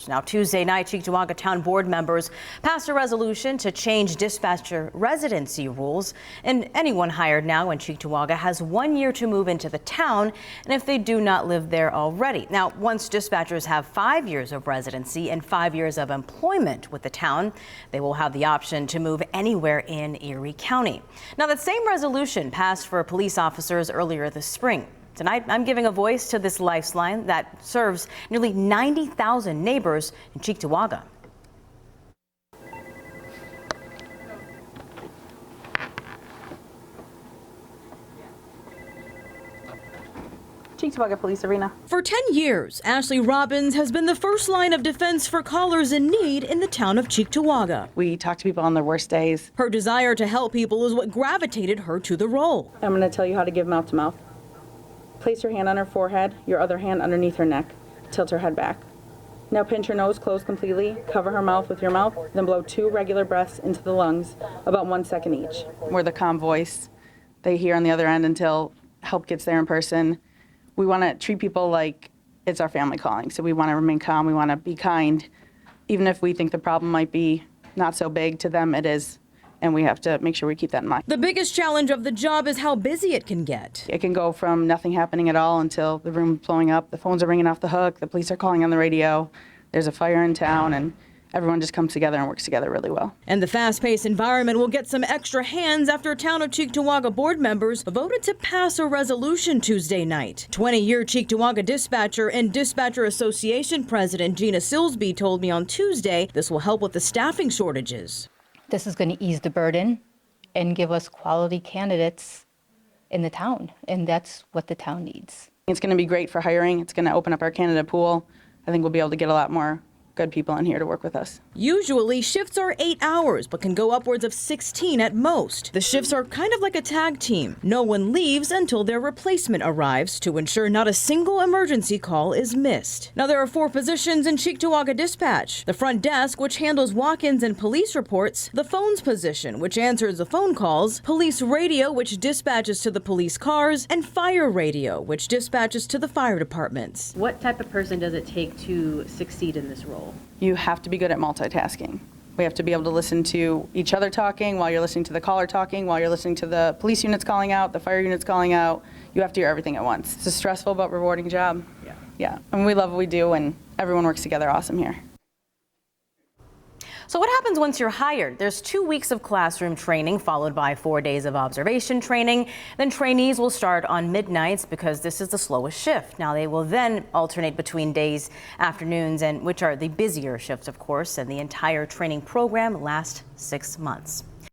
shift. Now, Tuesday night, Cheektowaga Town Board members passed a resolution to change dispatcher residency rules. And anyone hired now in Cheektowaga has 1 year to move into the town, and if they do not live there already. Now, once dispatchers have 5 years of residency and 5 years of employment with the town, they will have the option to move anywhere in Erie County. Now, that same resolution passed for police officers earlier this spring. Tonight, I'm giving a voice to this lifeline that serves nearly 90,000 neighbors in Cheektowaga. Cheektowaga Police Arena. For 10 years, Ashley Robbins has been the first line of defense for callers in need in the town of Cheektowaga. We talk to people on their worst days. Her desire to help people is what gravitated her to the role. I'm going to tell you how to give mouth to mouth. Place your hand on her forehead, your other hand underneath her neck. Tilt her head back. Now pinch her nose closed completely, cover her mouth with your mouth, then blow 2 regular breaths into the lungs, about 1 second each. We're the calm voice they hear on the other end until help gets there in person. We want to treat people like it's our family calling, so we want to remain calm, we want to be kind. Even if we think the problem might be not so big, to them it is. And we have to make sure we keep that in mind. The biggest challenge of the job is how busy it can get. It can go from nothing happening at all until the room blowing up, the phones are ringing off the hook, the police are calling on the radio, there's a fire in town, and everyone just comes together and works together really well. And the fast-paced environment will get some extra hands after Town of Cheektowaga board members voted to pass a resolution Tuesday night. 20-year Cheektowaga dispatcher and Dispatcher Association President Gina Silsby told me on Tuesday this will help with the staffing shortages. This is going to ease the burden and give us quality candidates in the town, and that's what the town needs. It's going to be great for hiring. It's going to open up our candidate pool. I think we'll be able to get a lot more good people in here to work with us. Usually shifts are 8 hours, but can go upwards of 16 at most. The shifts are kind of like a tag team. No one leaves until their replacement arrives to ensure not a single emergency call is missed. Now, there are 4 positions in Cheektowaga Dispatch: the front desk, which handles walk-ins and police reports; the phones position, which answers the phone calls; police radio, which dispatches to the police cars; and fire radio, which dispatches to the fire departments. What type of person does it take to succeed in this role? You have to be good at multitasking. We have to be able to listen to each other talking while you're listening to the caller talking, while you're listening to the police units calling out, the fire units calling out. You have to hear everything at once. It's a stressful but rewarding job. Yeah. And we love what we do, and everyone works together awesome here. So what happens once you're hired? There's 2 weeks of classroom training followed by 4 days of observation training. Then trainees will start on midnights because this is the slowest shift. Now they will then alternate between days, afternoons, and which are the busier shifts, of course, and the entire training program lasts 6 months.